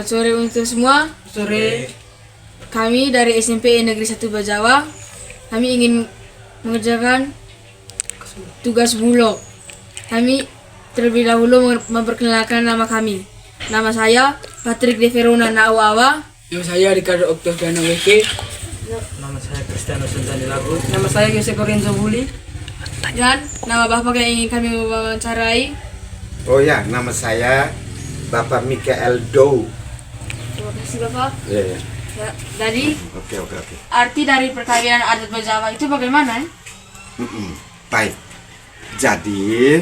Selamat sore untuk semua. Sore. Kami dari SMP Negeri 1 Bajawa. Kami ingin mengerjakan tugas bulog. Kami terlebih dahulu memperkenalkan nama kami. Nama saya Patrick De Verona Nauawa. Nama saya Ricardo Octaviano Weke. Nama saya Cristiano Santani Lagu. Nama saya Jose Corenzo Buli. Dan nama bapak yang ingin kami wawancarai. Oh ya, nama saya Bapak Mikael Dow. Terima kasih bapak. Ya. Ya, jadi Oke. arti dari perkawinan adat Bajawa itu bagaimana? Baik. Jadi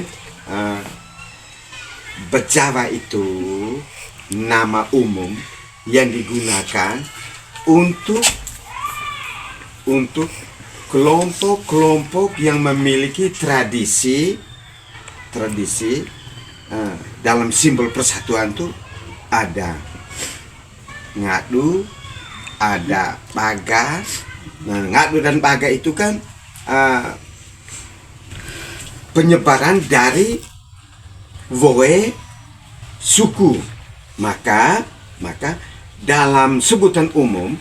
Bajawa itu nama umum yang digunakan untuk kelompok-kelompok yang memiliki tradisi dalam simbol persatuan tuh ada ngadu, ada paga. Nah, ngadu dan paga itu kan penyebaran dari woe suku. Maka dalam sebutan umum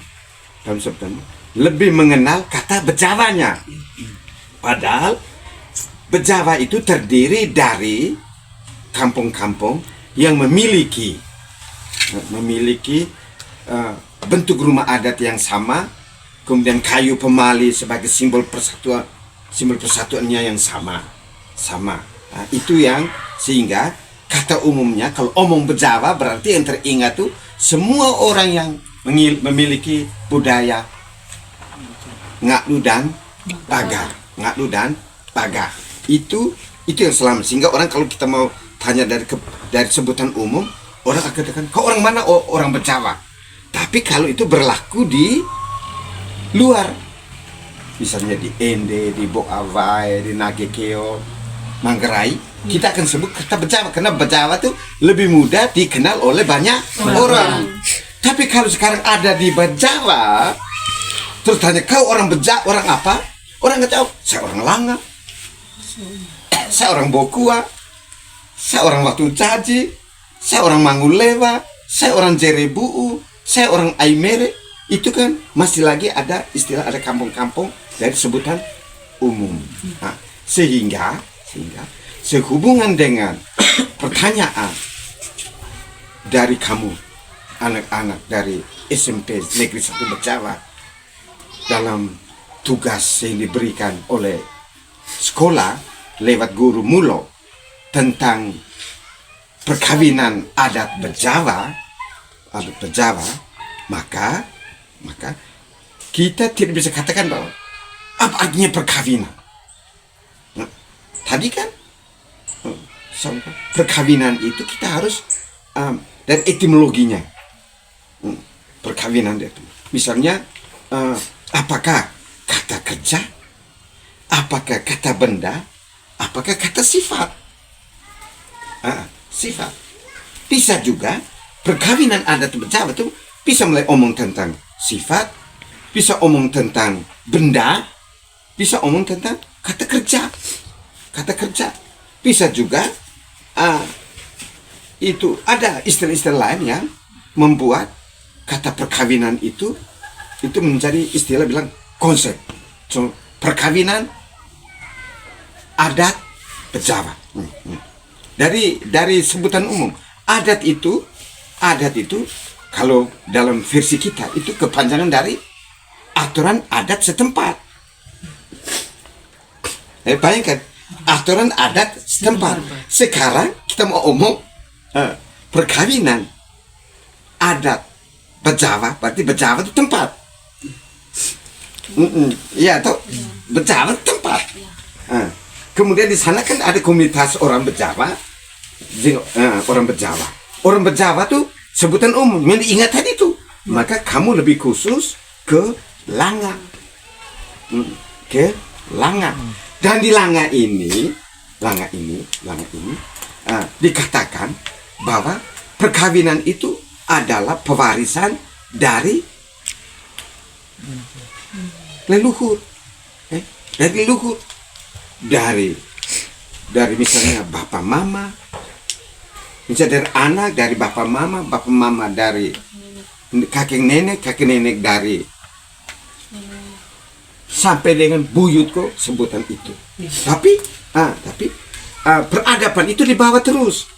lebih mengenal kata Bejawanya. Padahal Bejawa itu terdiri dari kampung-kampung yang memiliki bentuk rumah adat yang sama, kemudian kayu pemali sebagai simbol persatuannya yang sama. Nah, itu yang sehingga kata umumnya kalau omong Bejawa berarti yang teringat tuh semua orang yang memiliki budaya ngadu dan paga. Itu yang selama, sehingga orang kalau kita mau tanya dari sebutan umum, orang akan katakan kau orang mana? Oh, orang Bejawa. Tapi kalau itu berlaku di luar, misalnya di Ende, di Bokawai, di Nagekeo, Manggarai, kita akan sebut kata Bejawa karena Bejawa itu lebih mudah dikenal oleh banyak orang. Tapi kalau sekarang ada di Bejawa, terus tanya kau orang Bejawa, orang apa? Orang nggak tahu. Saya orang Langa, saya orang Bokua, saya orang Watu Caji, saya orang Mangulewa, saya orang Jerebuu, saya orang Aimere. Itu kan masih lagi ada istilah, ada kampung-kampung dari sebutan umum. Nah, sehingga sehubungan dengan pertanyaan dari kamu anak-anak dari SMP Negeri 1 Bejawa dalam tugas yang diberikan oleh sekolah lewat guru Mulo tentang perkawinan adat Bejawa, maka kita tidak bisa katakan bahwa apa artinya perkawinan. Nah, tadi kan perkawinan itu kita harus dari etimologinya. Perkawinan itu misalnya apakah kata kerja, apakah kata benda, apakah kata sifat. Sifat bisa juga perkawinan adat Bejawa itu bisa mulai omong tentang sifat, bisa omong tentang benda, bisa omong tentang kata kerja, bisa juga itu ada istilah-istilah lain yang membuat kata perkawinan itu menjadi istilah bilang konsep. So, perkawinan adat Bejawa. Dari sebutan umum, adat itu kalau dalam versi kita itu kepanjangan dari aturan adat setempat. Bayangkan, aturan adat setempat. Sekarang kita mau omong perkawinan adat Bejawa, berarti Bejawa itu tempat. Iya, atau Bejawa tempat. Kemudian di sana kan ada komunitas orang Bejawa, Orang Bejawa tuh sebutan umum yang diingat tadi tuh. Maka kamu lebih khusus ke Langa, Dan di Langa ini dikatakan bahwa perkawinan itu adalah pewarisan dari leluhur, dari misalnya bapak mama, Bisa dari anak, dari bapak mama dari kakek nenek dari sampai dengan buyut kok sebutan itu. Tapi peradaban itu dibawa terus.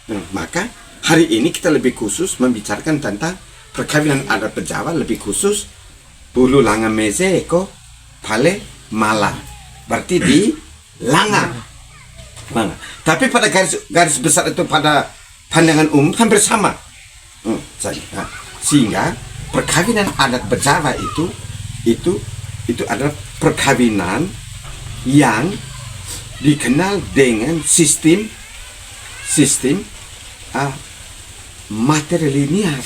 Nah, maka hari ini kita lebih khusus membicarakan tentang perkawinan adat Bejawa, lebih khusus Ulu Langa Meze Eko Pale Mala. Berarti di Langa. Nah, tapi pada garis besar itu pada pandangan umum hampir sama. Sehingga perkawinan adat Bejawa itu adalah perkawinan yang dikenal dengan sistem matrilinear.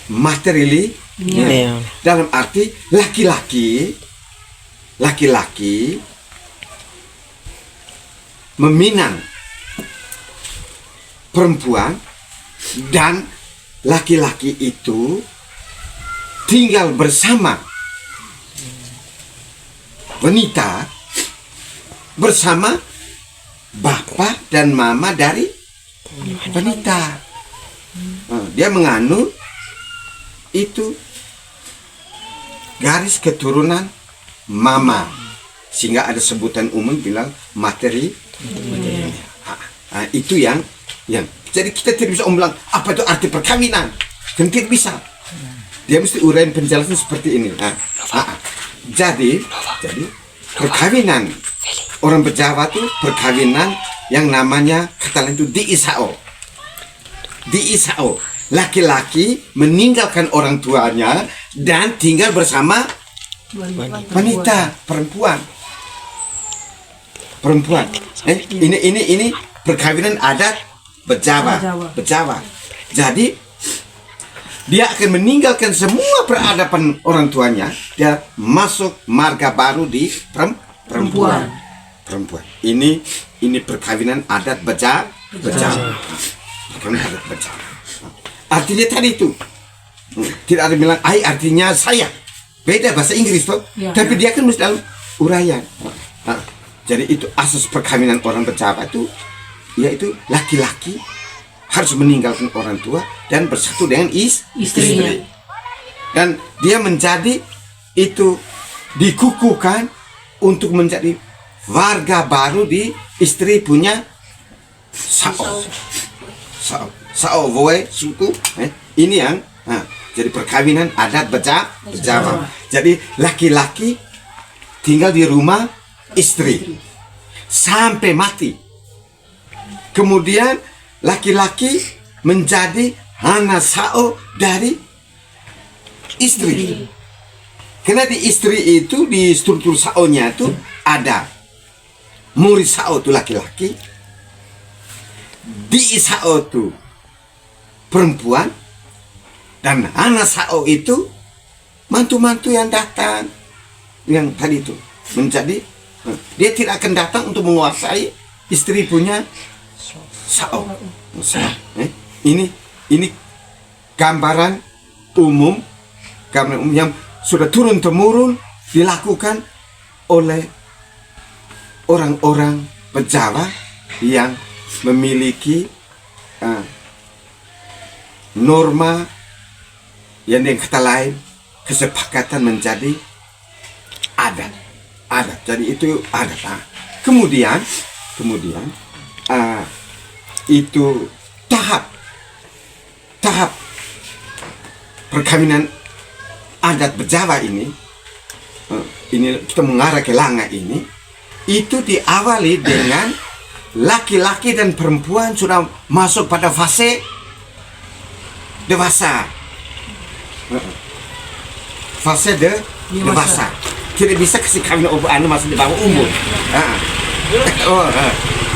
Matrilinear dalam arti laki-laki meminang perempuan dan laki-laki itu tinggal bersama wanita bersama bapak dan mama dari wanita. Dia menganut itu garis keturunan mama, sehingga ada sebutan umum bilang materi. Itu yang jadi kita tidak bisa bilang apa itu arti perkawinan, kan tidak bisa. Dia mesti uraian penjelasan seperti ini. Jadi perkawinan orang Bejawa itu perkawinan yang namanya kata lain itu diisao. Laki-laki meninggalkan orang tuanya dan tinggal bersama wanita, perempuan. Ini perkawinan adat Bejawa. Jadi dia akan meninggalkan semua peradaban orang tuanya, dia masuk marga baru di perempuan. Ini perkawinan adat Bejawa. Perkawinan adat Bejawa. Artinya tadi itu tidak ada bilang artinya saya. Beda bahasa Inggris toh. Tapi dia kan mesti dalam uraian. Jadi itu asas perkawinan orang Bejawa itu yaitu laki-laki harus meninggalkan orang tua dan bersatu dengan istri. Dan dia menjadi itu dikukuhkan untuk menjadi warga baru di istri punya sao voe suku. Ini yang jadi perkawinan adat Bejawa. Jadi laki-laki tinggal di rumah istri sampai mati. Kemudian laki-laki menjadi anak sao dari istri. Karena di istri itu di struktur sao-nya itu ada murid sao itu laki-laki, di sao itu perempuan, dan anak sao itu mantu-mantu yang datang yang tadi itu menjadi dia tidak akan datang untuk menguasai istri punya sao. Ini gambaran umum yang sudah turun temurun dilakukan oleh orang-orang Bejawa yang memiliki norma yang kata lain kesepakatan menjadi adat. Jadi itu adat. Kemudian itu tahap perkawinan adat Bejawa ini kita mengarah ke Langa ini, itu diawali dengan laki-laki dan perempuan sudah masuk pada fase dewasa. Dewasa. Tidak bisa kasih kawin masih di bawah umur.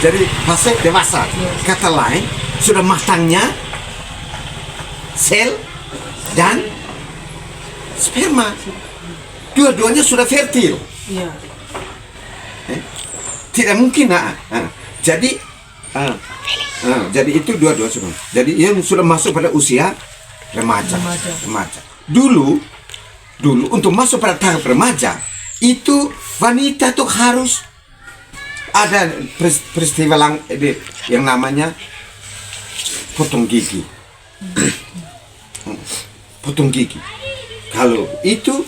Jadi fase dewasa. Kata lain, sudah matangnya sel dan sperma. Dua-duanya sudah fertil. Tidak mungkin. Jadi itu dua-dua sudah. Jadi yang sudah masuk pada usia remaja. Dulu untuk masuk pada tahap remaja itu wanita tuh harus ada peristiwa yang namanya potong gigi. Potong gigi. Kalau itu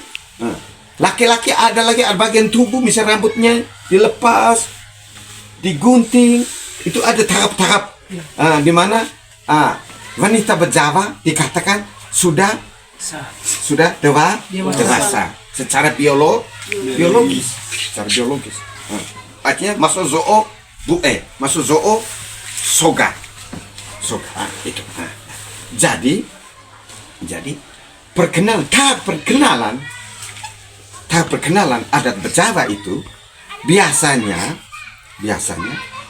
laki-laki ada bagian tubuh, misalnya rambutnya dilepas, digunting, itu ada tahap-tahap di mana wanita berjawa dikatakan sudah dewasa secara biologis, secara biologis. Artinya masuk zoo soga itu. Jadi tahap perkenalan adat Bejawa itu biasanya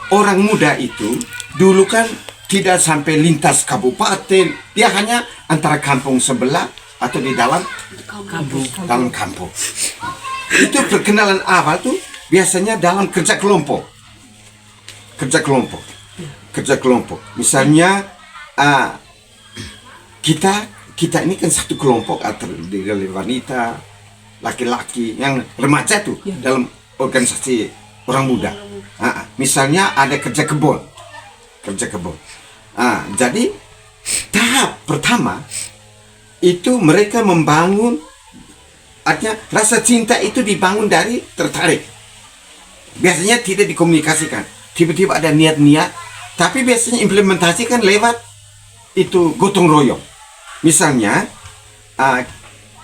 orang muda itu dulu kan tidak sampai lintas kabupaten, dia hanya antara kampung sebelah atau di dalam kampung. Itu perkenalan awal tuh biasanya dalam kerja kelompok. Misalnya kita ini kan satu kelompok terdiri dari wanita, laki-laki, yang remaja tuh dalam organisasi orang muda. Misalnya ada kerja kebun. Jadi tahap pertama itu mereka membangun, artinya rasa cinta itu dibangun dari tertarik. Biasanya tidak dikomunikasikan, tiba-tiba ada niat-niat, tapi biasanya implementasikan lewat itu gotong royong. Misalnya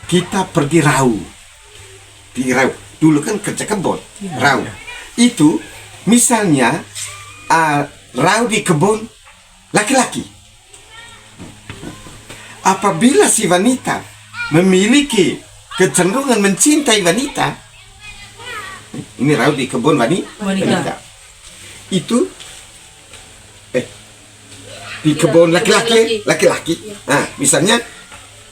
kita pergi rau, dulu kan kerja kebun, rau. Itu misalnya rau di kebun laki-laki. Apabila si wanita memiliki kecenderungan mencintai wanita, ini rau di kebun wanita. Itu di kebun laki-laki. Misalnya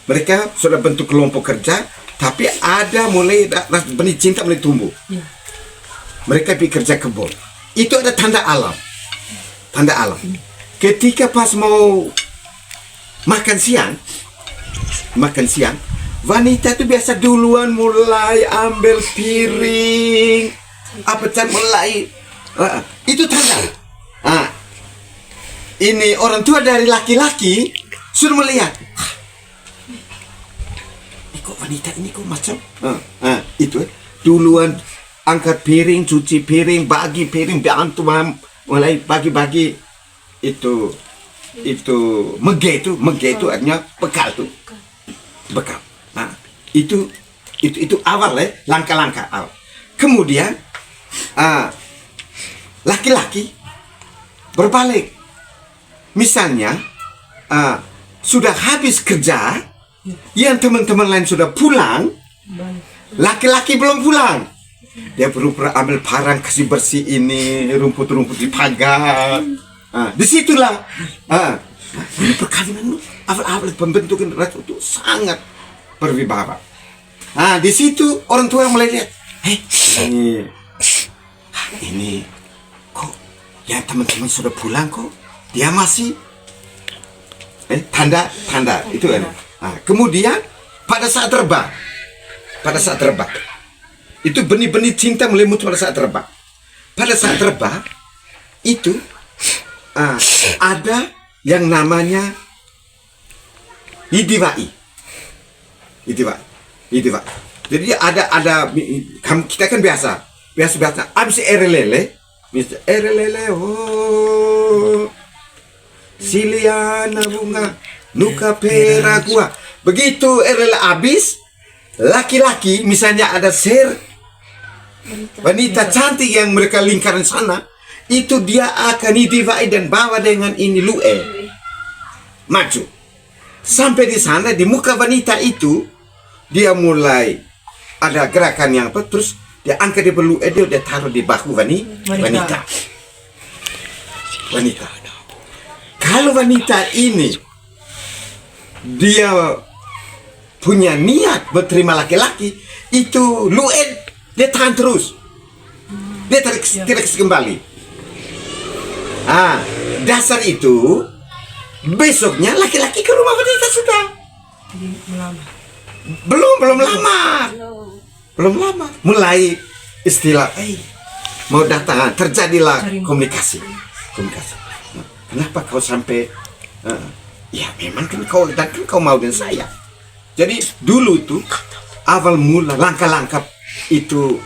mereka sudah bentuk kelompok kerja, tapi ada mulai benih cinta mulai tumbuh. Mereka pergi kerja kebun. Itu ada tanda alam. Ketika pas mau makan siang, wanita itu biasa duluan mulai ambil piring, mulai itu tanda. Ini orang tua dari laki-laki sudah melihat, kok wanita ini kok macam itu duluan angkat piring, cuci piring, bagi piring, bantu mulai bagi-bagi itu mege itu artinya bekal. Itu awal langkah-langkah awal. Kemudian laki-laki berbalik. Misalnya sudah habis kerja, yang teman-teman lain sudah pulang, laki-laki belum pulang. Dia pura-pura ambil parang, kasih bersih ini rumput-rumput di pagar. Disitulah ini perkawinan awal-awal pembentukan ratu itu sangat berwibawa. Di situ orang tua mulai lihat, ini kok ya teman-teman sudah pulang kok dia masih tanda itu kan. Kemudian pada saat terbang itu benih-benih cinta melimut pada saat terbang. Pada saat terbang itu ada yang namanya idiwai. Jadi ada kita kan biasa abis erelele, siliana bunga nuka pera gua. Begitu erelele abis, laki-laki misalnya ada wanita cantik yang mereka lingkaran sana, itu dia akan idivai dan bawa dengan ini lue maju sampai di sana. Di muka wanita itu dia mulai ada gerakan yang terus dia angkat dia perlu dia taruh di bahu wanita. Kalau wanita ini dia punya niat berterima laki-laki, itu luen dia tahan terus, dia tarik kembali. Dasar itu besoknya laki-laki ke rumah wanita sudah belum lama mulai istilah mau datang, terjadilah komunikasi. Nah, kenapa kau sampai ya memang kan kau mau dengan saya. Jadi dulu tuh awal mula langkah-langkah itu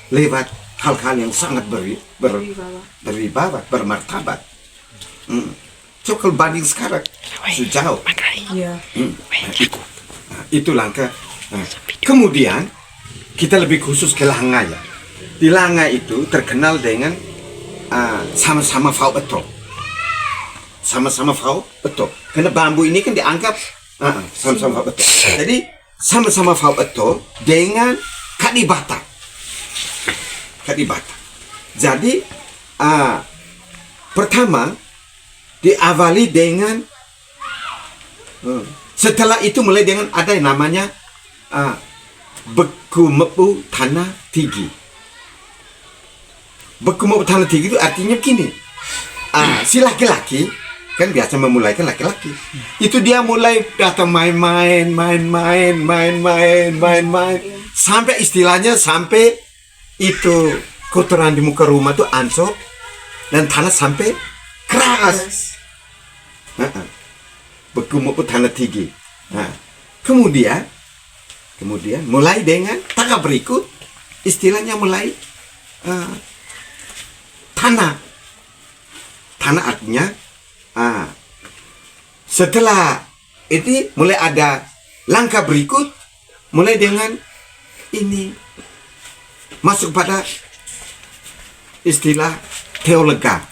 lewat hal-hal yang sangat berwibawa, bermartabat. Coba kalau banding sekarang sejauh. Itu langkah. Kemudian kita lebih khusus ke Langa ya. Di Langa itu terkenal dengan sama-sama fau betul. Sama-sama fau betul. Karena bambu ini kan dianggap sama-sama fau betul. Jadi sama-sama fau betul dengan kadibata. Jadi pertama diawali dengan setelah itu mulai dengan ada yang namanya beku mepu tanah tinggi. Beku mepu tanah tinggi itu artinya gini, si laki-laki kan biasa memulaikan laki-laki itu dia mulai datang main-main sampai istilahnya sampai itu kotoran di muka rumah tuh ancur dan tanah sampai keras. Beku mepu tanah tinggi. Kemudian mulai dengan tangga berikut istilahnya mulai tanah artinya setelah itu mulai ada langkah berikut mulai dengan ini masuk pada istilah teolega.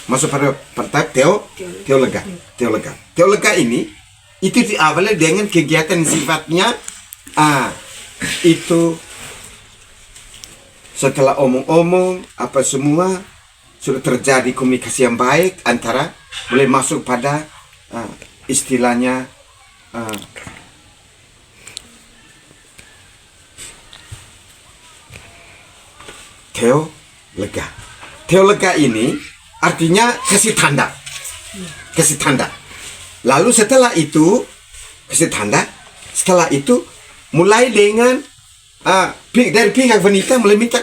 Masuk pada teolega. Teolega ini itu diawali dengan kegiatan sifatnya itu setelah omong-omong apa semua sudah terjadi komunikasi yang baik antara mulai masuk pada istilahnya teolega. Teolega ini artinya kasih tanda. Lalu setelah itu kasih tanda. Setelah itu mulai dengan dari pihak wanita mulai minta,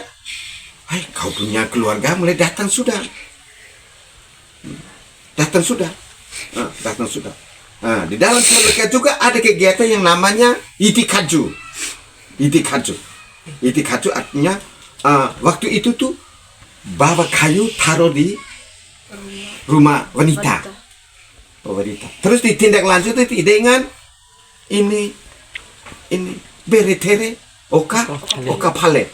hai kau punya keluarga mulai datang sudah. Di dalam keluarga juga ada kegiatan yang namanya itikaju. Itikaju artinya waktu itu tuh bawa kayu taruh di rumah wanita. Terus ditindaklanjuti dengan ini beretere oka pale.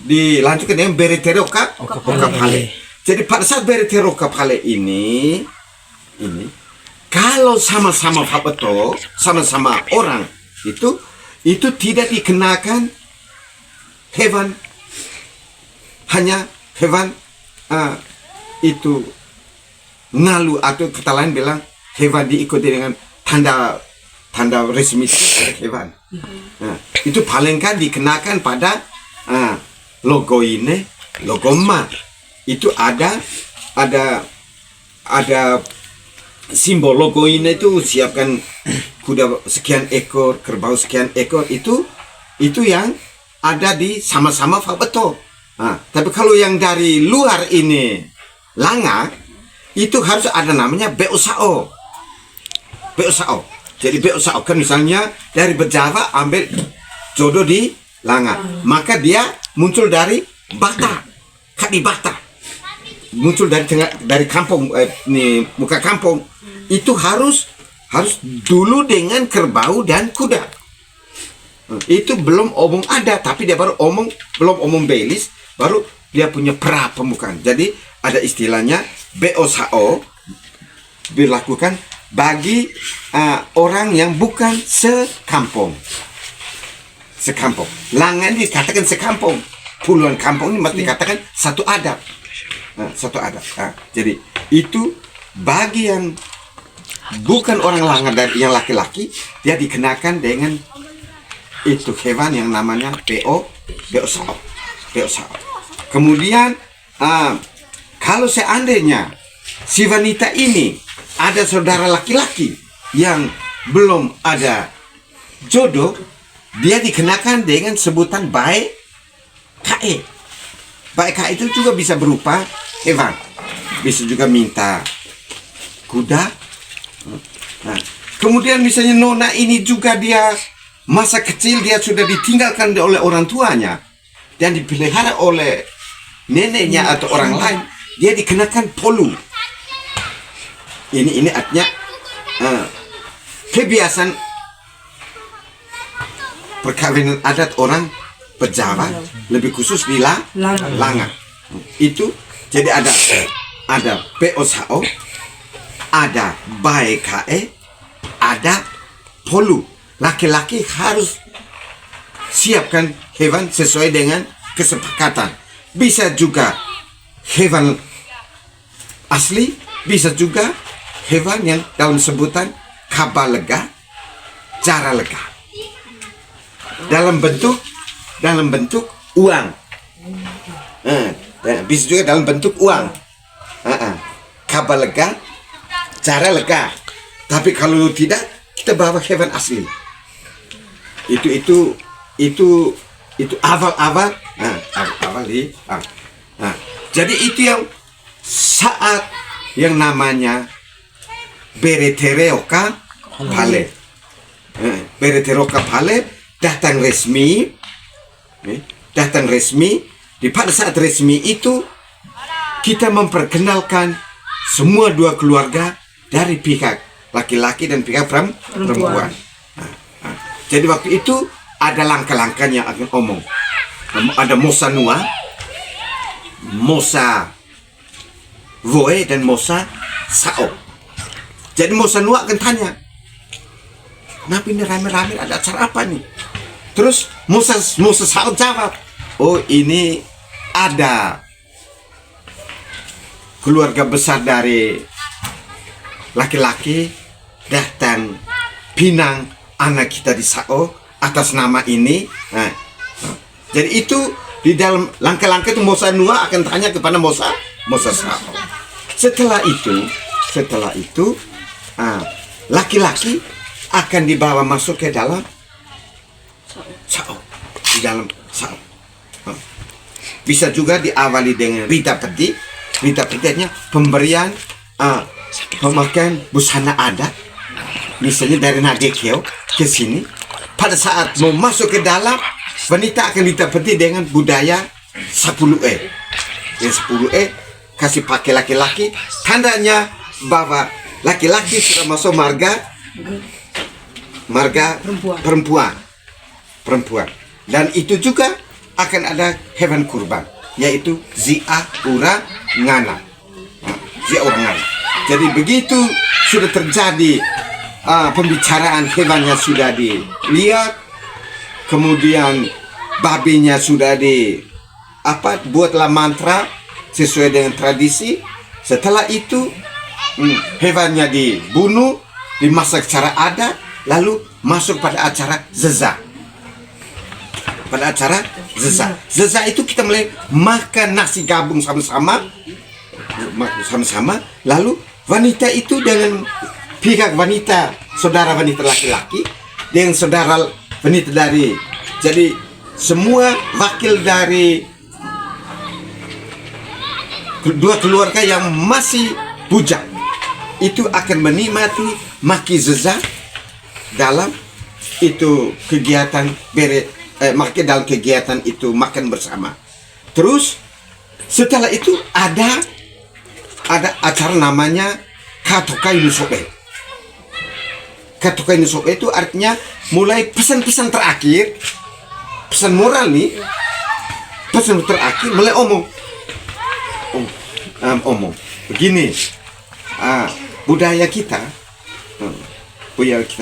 Dilanjutkan dengan beretere oka pale. Jadi pada saat beretere oka pale ini kalau sama-sama fabeto, sama-sama orang itu tidak dikenakan hewan, hanya hewan itu ngalu atau kata lain bilang hewan diikuti dengan tanda resmi hewan. Itu paling kan dikenakan pada logo ini, logo ma. Itu ada simbol logo ini itu siapkan kuda sekian ekor, kerbau sekian ekor itu yang ada di sama-sama fabeto. Tapi kalau yang dari luar ini Langa itu harus ada namanya beosao. Jadi beosao kan misalnya dari Bejawa ambil jodoh di Langa, maka dia muncul dari Bata, Kadibata. Muncul dari kampung muka kampung. Itu harus dulu dengan kerbau dan kuda. Itu belum omong ada, tapi dia baru belum omong belis, baru dia punya pra pembukaan. Jadi ada istilahnya beosao dilakukan bagi orang yang bukan sekampung. Langan dikatakan sekampung. Puluhan kampung ini mesti dikatakan satu adat. Jadi itu bagi yang bukan orang Langan dan yang laki-laki, dia dikenakan dengan itu hewan yang namanya beosao. Kemudian kalau seandainya si wanita ini ada saudara laki-laki yang belum ada jodoh, dia dikenakan dengan sebutan bae KE. Baik KE itu juga bisa berupa hewan. Bisa juga minta kuda. Nah, kemudian misalnya nona ini juga dia masa kecil dia sudah ditinggalkan oleh orang tuanya dan dipelihara oleh neneknya atau orang lain, dia dikenakan polu. Ini artinya kebiasaan perkawinan adat orang Jawa, lebih khusus di Langan. Itu jadi ada POSHO, ada BAEKE, ada polu. Laki-laki harus siapkan hewan sesuai dengan kesepakatan. Bisa juga hewan asli, bisa juga hewan yang dalam sebutan kabalega, jaralega. Dalam bentuk uang. Bisa juga dalam bentuk uang. Kabalega, jaralega. Tapi kalau tidak, kita bawa hewan asli. Itu awal-awal. Jadi itu yang saat yang namanya Beretereoka Pale. Beretereoka Pale datang resmi. Di pada saat resmi itu kita memperkenalkan semua dua keluarga dari pihak laki-laki dan pihak perempuan. Jadi waktu itu ada langkah-langkahnya akan omong. Ada Mosa Nua, Mosa Voe dan Mosa Sao. Jadi Mosa Nua akan tanya, kenapa ini rame-rame, ada acara apa nih? Terus Mosa Sao jawab, oh ini ada keluarga besar dari laki-laki datang pinang anak kita di Sao atas nama ini. Jadi itu di dalam langkah-langkah itu Mosa Nua akan tanya kepada Mosa Sao. Setelah itu laki-laki akan dibawa masuk ke dalam Sao. Di dalam Sao. Bisa juga diawali dengan Rita Peti. Rita Peti artinya pemberian pemakaian busana adat. Misalnya dari Nadekeo ke sini, pada saat mau masuk ke dalam, wanita akan ditapeti dengan budaya 10E. Yang 10E kasih pakai laki-laki, tandanya bahwa laki-laki sudah masuk marga perempuan. Dan itu juga akan ada hewan kurban, yaitu Zia Ura Ngana. Zia Ura Ngana. Jadi begitu sudah terjadi pembicaraan hewannya sudah dilihat, kemudian babinya sudah buatlah mantra sesuai dengan tradisi. Setelah itu hewannya dibunuh, dimasak secara adat, lalu masuk pada acara zeza. Pada acara zeza itu kita mulai makan nasi gabung sama-sama, lalu wanita itu dengan pihak wanita, saudara wanita laki-laki dengan saudara wanita dari, jadi semua wakil dari dua keluarga yang masih bujang itu akan menikmati maki zeza dalam itu kegiatan dalam kegiatan itu makan bersama. Terus setelah itu ada acara namanya Katokai Nusobe. Katokai Nusobe itu artinya mulai pesan-pesan terakhir, pesan moral nih, pesan terakhir mulai omong begini. Budaya kita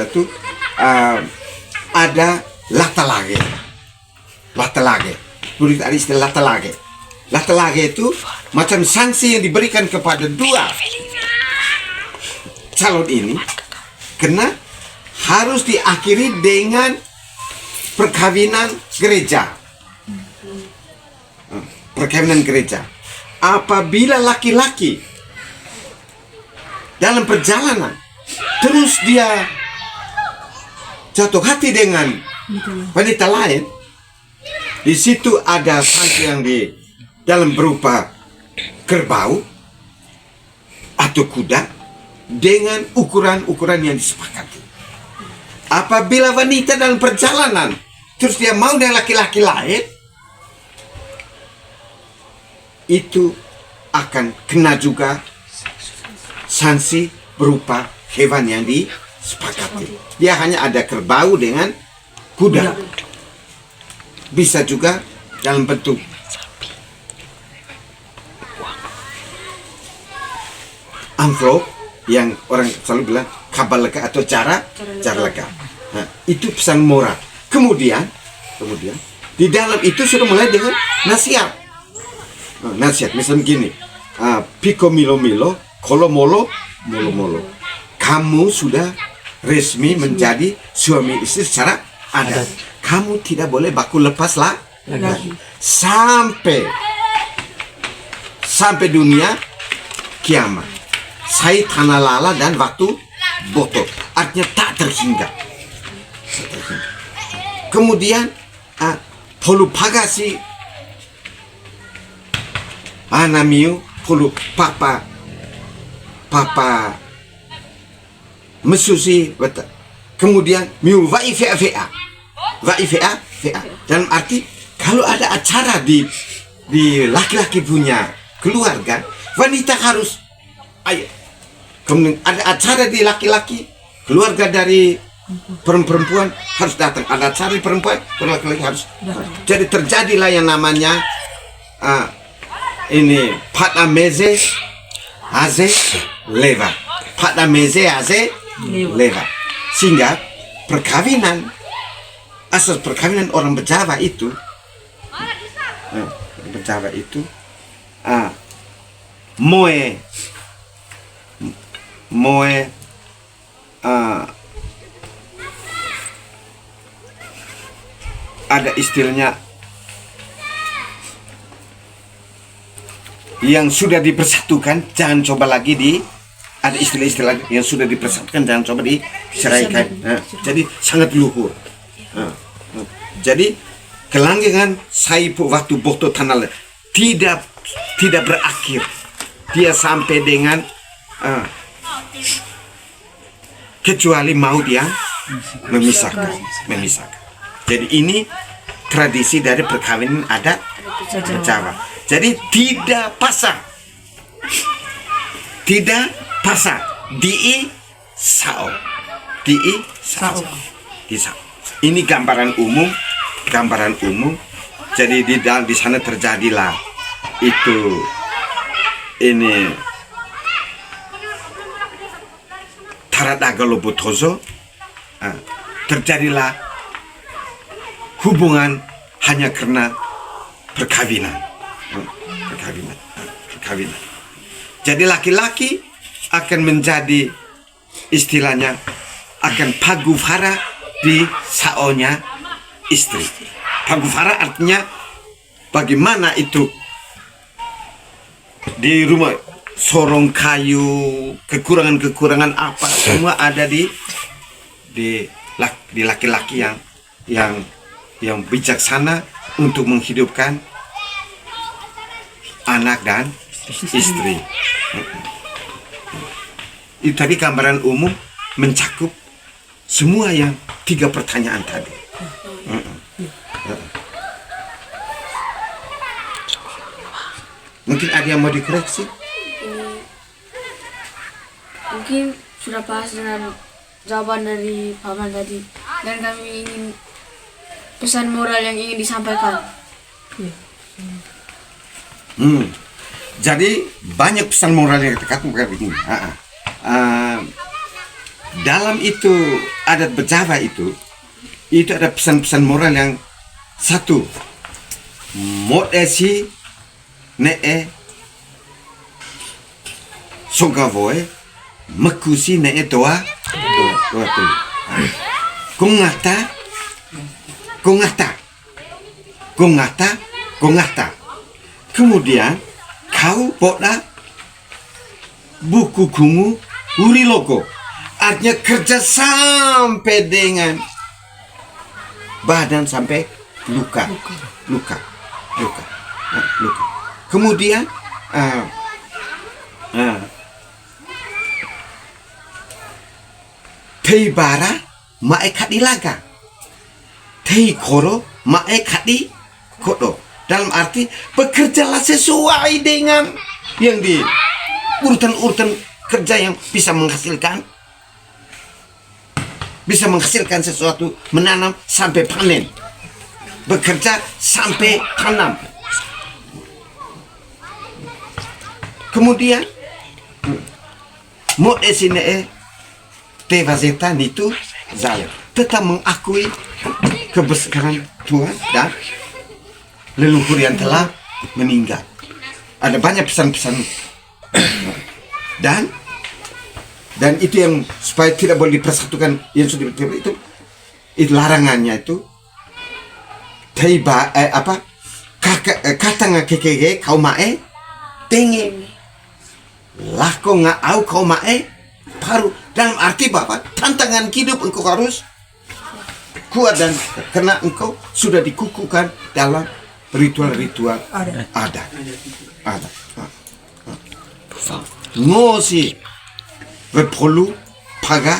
tuh ada latalage. Boleh ada istilah latalage. Latalage itu macam sanksi yang diberikan kepada dua calon ini, karena harus diakhiri dengan perkawinan gereja. Perkawinan gereja. Apabila laki-laki dalam perjalanan terus dia jatuh hati dengan wanita lain, Di situ ada sanksi yang di dalam berupa kerbau atau kuda dengan ukuran-ukuran yang disepakati. Apabila wanita dalam perjalanan terus dia mau dengan laki-laki lain, itu akan kena juga sanksi berupa hewan yang disepakati. Dia hanya ada kerbau dengan kuda. Bisa juga dalam bentuk amplop yang orang selalu bilang kabar lega atau cara lega. Nah, itu pesan moral. Kemudian di dalam itu sudah mulai dengan nasihat. Nasihat misalnya gini, Pico Milo Milo, Kolo Molo Molo Molo. Kamu sudah resmi menjadi suami istri secara adat. Kamu tidak boleh baku lepas lagi sampai dunia kiamat. Saya tanah lala dan waktu botol, artinya tak terhingga. Kemudian polu pagasi anamiu polu papa mesusi betul. Kemudian miu vai va dalam arti kalau ada acara di laki-laki punya keluarga, wanita harus ayo. Kemudian ada acara di laki-laki, keluarga dari perempuan harus datang. Ada acara di perempuan, laki-laki harus. Jadi terjadilah yang namanya ini pada meze aze leva, pada meze aze leva. Sehingga perkawinan, asal perkawinan orang Bejawa itu, moe ada istilahnya yang sudah dipersatukan, jangan coba lagi ada istilah-istilah yang sudah dipersatukan, jangan coba diceraikan. Jadi sangat luhur. Jadi kelanggengan saipu waktu bokto tanah tidak berakhir. Dia sampai dengan kecuali maut yang memisahkan. Jadi ini tradisi dari perkawinan adat Jawa. Jadi tidak pasang di sao. Ini gambaran umum. Jadi di sana terjadilah itu ini Taradaga Lobotozo, terjadilah hubungan hanya karena perkawinan. Jadi laki-laki akan menjadi istilahnya akan paguvara di saonya istri. Paguvara artinya bagaimana itu di rumah sorong kayu, kekurangan apa semua ada di laki-laki yang bijaksana untuk menghidupkan anak dan istri. Itu tadi gambaran umum mencakup semua yang 3 pertanyaan tadi. Mungkin ada yang mau dikoreksi? Mungkin sudah pas dengan jawaban dari paman tadi, dan kami ingin pesan moral yang ingin disampaikan. Jadi banyak pesan moral yang kita katakan begini. Dalam itu adat Bejawa itu ada pesan-pesan moral yang satu, modesi nee sogavoe mekusi nee doa tu kongata. Kemudian kau boda buku kungu uri logo, artinya kerja sampai dengan badan sampai luka. Kemudian tei bara mae kadi laga, tei koro mae kadi kodo. Dalam arti bekerjalah sesuai dengan yang di urutan-urutan kerja yang bisa menghasilkan sesuatu, menanam sampai panen, bekerja sampai tanam. Kemudian mo esine te vazeta nitu zaya, tetap mengakui kebesaran Tuhan dan leluhur yang telah meninggal. Ada banyak pesan-pesan dan itu yang supaya tidak boleh dipersatukan yang sudah itu larangannya itu teiba kata ngakekege kau mae tenge lako ngau kau mae paru. Dalam arti bahwa tantangan hidup engkau harus kuat dan karena engkau sudah dikukuhkan dalam ritual-ritual adat. Ngosi berpolu paga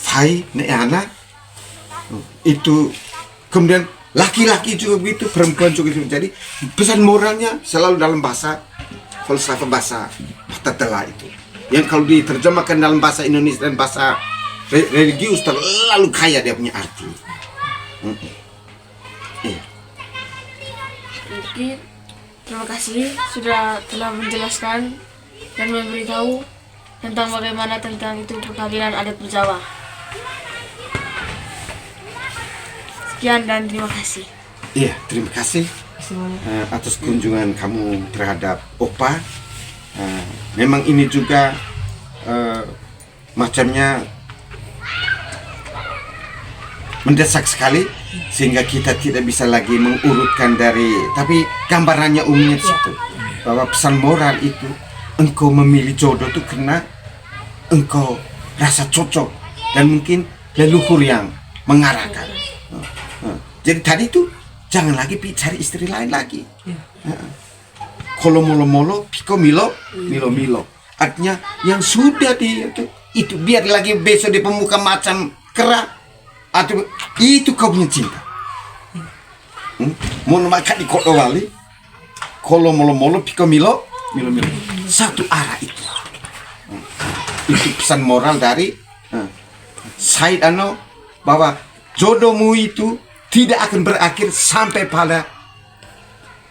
fai neana itu, kemudian laki-laki juga begitu, perempuan juga begitu. Jadi pesan moralnya selalu dalam bahasa falsafah, bahasa Patatela itu, yang kalau diterjemahkan dalam bahasa Indonesia dan bahasa religius terlalu kaya dia punya arti. Mungkin terima kasih sudah telah menjelaskan dan memberitahu tentang bagaimana tentang itu perkawinan adat Jawa. Sekian dan terima kasih. Iya, terima kasih atas kunjungan kamu terhadap Opa. Memang ini juga macamnya mendesak sekali sehingga kita tidak bisa lagi mengurutkan tapi gambarannya umumnya di situ bahwa pesan moral itu engkau memilih jodoh itu karena engkau rasa cocok dan mungkin leluhur yang mengarahkan. Jadi tadi itu jangan lagi cari istri lain lagi. Kalau molo-molo, piko milo. Artinya yang sudah itu biar lagi besok di pemuka macam kera atau itu kau punya cinta. Mau makan di kota wali, kalau molo-molo, piko milo. Satu arah itu. Itu pesan moral dari Said Ano bahwa jodohmu itu tidak akan berakhir sampai pada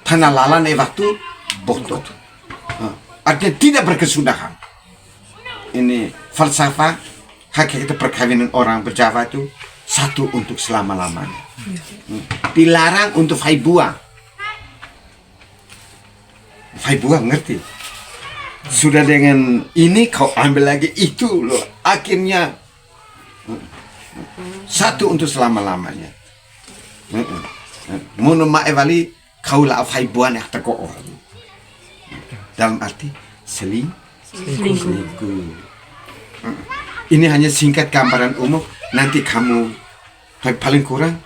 tanah lalan waktu bodoh. Artinya tidak berkesudahan. Ini falsafah hakikat perkawinan orang berjawa itu satu untuk selama-lamanya. Dilarang untuk faibuah. Faibuah ngerti? Sudah dengan ini kau ambil lagi itu loh. Akhirnya satu untuk selama-lamanya. Mono maevali kau lah faibuah yang terkoor. Dalam arti selingkuh. Ini hanya singkat gambaran umum. Nanti kamu paling kurang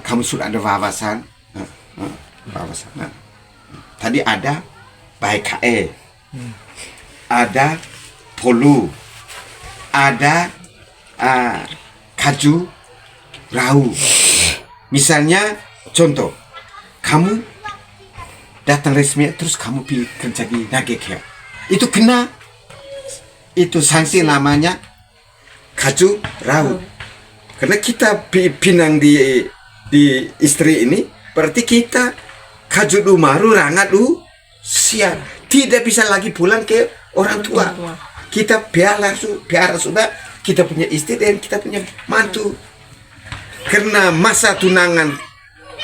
kamu sudah ada wawasan. Tadi ada baik ada polu, ada kaju rau. Misalnya contoh, kamu datang resmi terus kamu pilih kerja di Nagekya. Itu kena itu sanksi namanya kaju rau. Karena kita pinang di istri ini berarti kita kaju maru rangat siap tidak bisa lagi pulang ke orang tua. Kita piara sudah kita punya istri dan kita punya mantu. Karena masa tunangan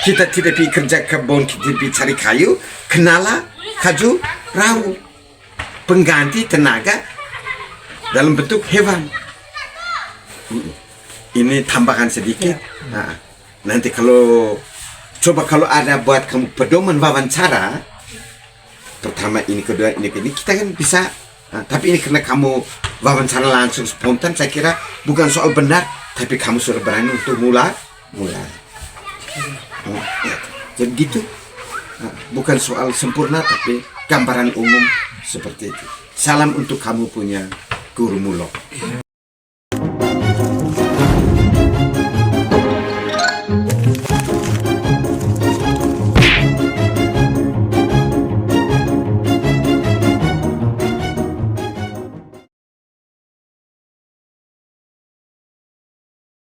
kita tidak pergi kerja kebun, kita pergi cari kayu, kenalah kaju rau, pengganti tenaga dalam bentuk hewan. Ini tambahan sedikit. Nah, nanti kalau ada buat kamu pedoman wawancara, pertama ini, kedua ini kita kan bisa. Tapi ini karena kamu wawancara langsung spontan, saya kira bukan soal benar, tapi kamu sudah berani untuk mulai. Oh, ya. Jadi gitu. Nah, bukan soal sempurna tapi gambaran umum seperti itu. Salam untuk kamu punya guru mulok.